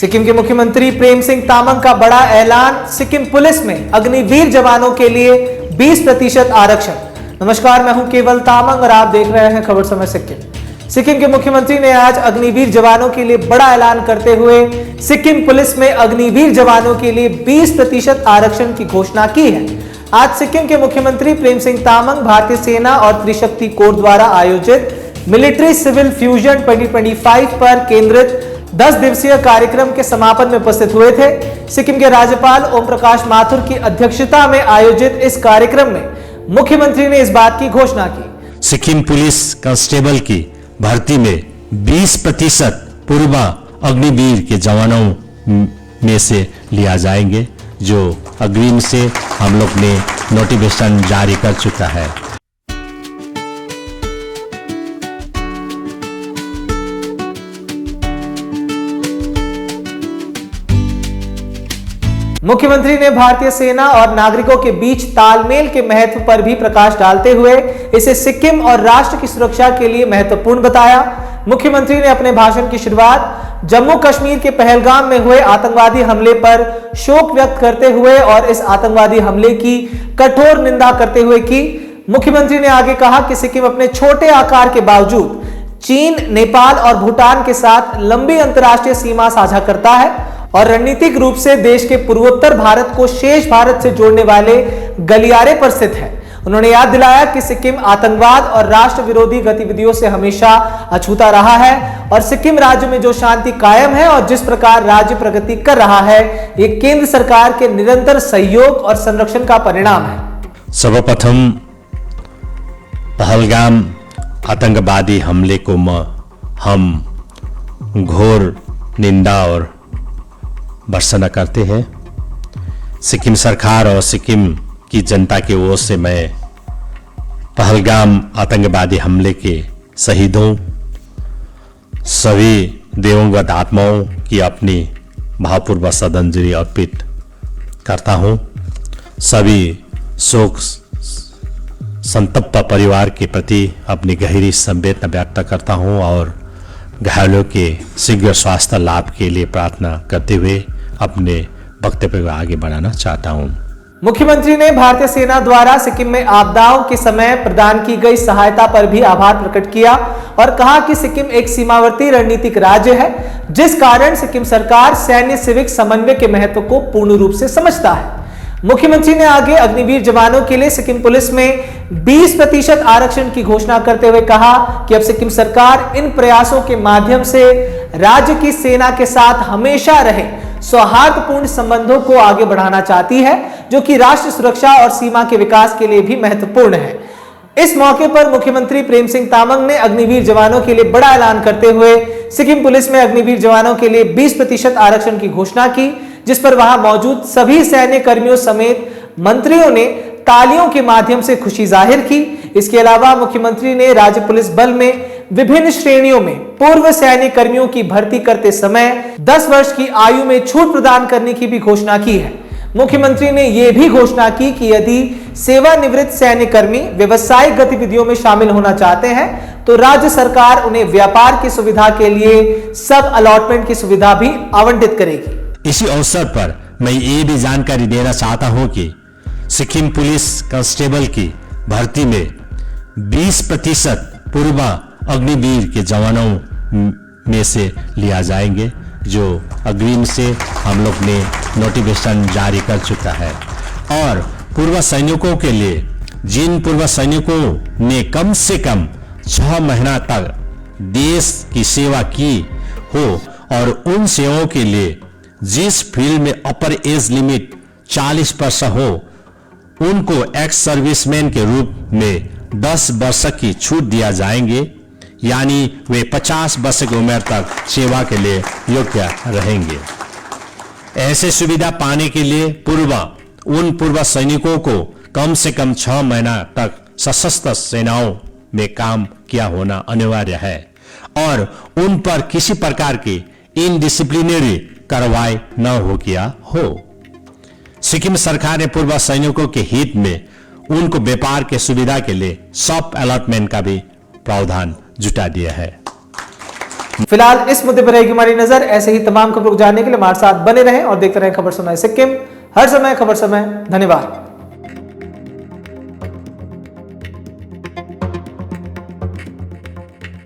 सिक्किम के मुख्यमंत्री प्रेम सिंह तामांग का बड़ा ऐलान, सिक्किम पुलिस में अग्निवीर जवानों के लिए 20% आरक्षण। नमस्कार, मैं हूं केवल तामांग और आप देख रहे हैं खबर समय सिक्किम। सिक्किम के मुख्यमंत्री ने आज अग्निवीर जवानों के लिए बड़ा ऐलान करते हुए सिक्किम पुलिस में अग्निवीर जवानों के लिए 20% आरक्षण की घोषणा की है। आज सिक्किम के मुख्यमंत्री प्रेम सिंह तामांग भारतीय सेना और त्रिशक्ति कोर द्वारा आयोजित मिलिट्री सिविल फ्यूजन 2025 पर केंद्रित 10 दिवसीय कार्यक्रम के समापन में उपस्थित हुए थे। सिक्किम के राज्यपाल ओम प्रकाश माथुर की अध्यक्षता में आयोजित इस कार्यक्रम में मुख्यमंत्री ने इस बात की घोषणा की। सिक्किम पुलिस कांस्टेबल की भर्ती में 20% पूर्व अग्निवीर के जवानों में से लिया जाएंगे, जो अग्रिम से हम लोग ने नोटिफिकेशन जारी कर चुका है। मुख्यमंत्री ने भारतीय सेना और नागरिकों के बीच तालमेल के महत्व पर भी प्रकाश डालते हुए इसे सिक्किम और राष्ट्र की सुरक्षा के लिए महत्वपूर्ण बताया। मुख्यमंत्री ने अपने भाषण की शुरुआत जम्मू कश्मीर के पहलगाम में हुए आतंकवादी हमले पर शोक व्यक्त करते हुए और इस आतंकवादी हमले की कठोर निंदा करते हुए की। मुख्यमंत्री ने आगे कहा कि सिक्किम अपने छोटे आकार के बावजूद चीन, नेपाल और भूटान के साथ लंबी अंतर्राष्ट्रीय सीमा साझा करता है और रणनीतिक रूप से देश के पूर्वोत्तर भारत को शेष भारत से जोड़ने वाले गलियारे पर स्थित है। उन्होंने याद दिलाया कि सिक्किम आतंकवाद और राष्ट्र विरोधी गतिविधियों से हमेशा अछूता रहा है और सिक्किम राज्य में जो शांति कायम है और जिस प्रकार राज्य प्रगति कर रहा है, ये केंद्र सरकार के निरंतर सहयोग और संरक्षण का परिणाम है। सर्वप्रथम पहलगाम आतंकवादी हमले को हम घोर निंदा और भर्त्सना करते हैं। सिक्किम सरकार और सिक्किम की जनता की ओर से मैं पहलगाम आतंकवादी हमले के शहीदों, सभी दिवंगत आत्माओं की अपनी भावपूर्वक श्रद्धांजलि अर्पित करता हूं। सभी शोक संतप्त परिवार के प्रति अपनी गहरी संवेदना व्यक्त करता हूं और घायलों के शीघ्र स्वास्थ्य लाभ के लिए प्रार्थना करते हुए अपने वक्तव्य को आगे बढ़ाना चाहता हूं। मुख्यमंत्री ने भारतीय सेना द्वारा सिक्किम में आपदाओं के समय प्रदान की गई सहायता पर भी आभार प्रकट किया और कहा कि सिक्किम एक सीमावर्ती रणनीतिक राज्य है, जिस कारण सिक्किम सरकार सैन्य सिविक समन्वय के महत्व को पूर्ण रूप से समझता है। मुख्यमंत्री ने आगे अग्निवीर जवानों के लिए सिक्किम पुलिस में 20% आरक्षण की घोषणा करते हुए कहा कि अब सिक्किम सरकार इन प्रयासों के माध्यम से राज्य की सेना के साथ हमेशा रहे सौहार्दपूर्ण संबंधों को आगे बढ़ाना चाहती है, जो कि राष्ट्र सुरक्षा और सीमा के विकास के लिए भी महत्वपूर्ण है। इस मौके पर मुख्यमंत्री प्रेम सिंह तामांग ने अग्निवीर जवानों के लिए बड़ा ऐलान करते हुए सिक्किम पुलिस में अग्निवीर जवानों के लिए 20% आरक्षण की घोषणा की, जिस पर वहां मौजूद सभी सैन्य कर्मियों समेत मंत्रियों ने तालियों के माध्यम से खुशी जाहिर की। इसके अलावा मुख्यमंत्री ने राज्य पुलिस बल में विभिन्न श्रेणियों में पूर्व सैन्य कर्मियों की भर्ती करते समय 10 वर्ष की आयु में छूट प्रदान करने की भी घोषणा की है। मुख्यमंत्री ने यह भी घोषणा की कि यदि सेवानिवृत्त सैन्य कर्मी व्यवसायिक गतिविधियों में शामिल होना चाहते हैं तो राज्य सरकार उन्हें व्यापार की सुविधा के लिए सब अलॉटमेंट की सुविधा भी आवंटित करेगी। इसी अवसर पर मैं ये भी जानकारी देना चाहता हूं कि सिक्किम पुलिस कांस्टेबल की भर्ती में 20% पूर्व अग्निवीर के जवानों में से लिया जाएंगे, जो अग्रिम से हम लोग ने नोटिफिकेशन जारी कर चुका है। और पूर्व सैनिकों के लिए, जिन पूर्व सैनिकों ने कम से कम 6 महीना तक देश की सेवा की हो और उन सेवाओं के लिए जिस फील्ड में अपर एज लिमिट 40 वर्ष हो, उनको एक्स सर्विसमैन के रूप में 10 वर्ष की छूट दिया जाएंगे, यानी वे 50 वर्ष की उम्र तक सेवा के लिए योग्य रहेंगे। ऐसे सुविधा पाने के लिए उन पूर्व सैनिकों को कम से कम 6 महीना तक सशस्त्र सेनाओं में काम किया होना अनिवार्य है और उन पर किसी प्रकार की इनडिसिप्लिनरी कार्रवाई न हो किया हो। सिक्किम सरकार ने पूर्व सैनिकों के हित में उनको व्यापार के सुविधा के लिए सॉफ्ट अलॉटमेंट का भी प्रावधान जुटा दिया है। फिलहाल इस मुद्दे पर रहेगी हमारी नजर। ऐसे ही तमाम खबरों को जानने के लिए हमारे साथ बने रहें और देखते रहें खबर समय सिक्किम। हर समय खबर समय। धन्यवाद।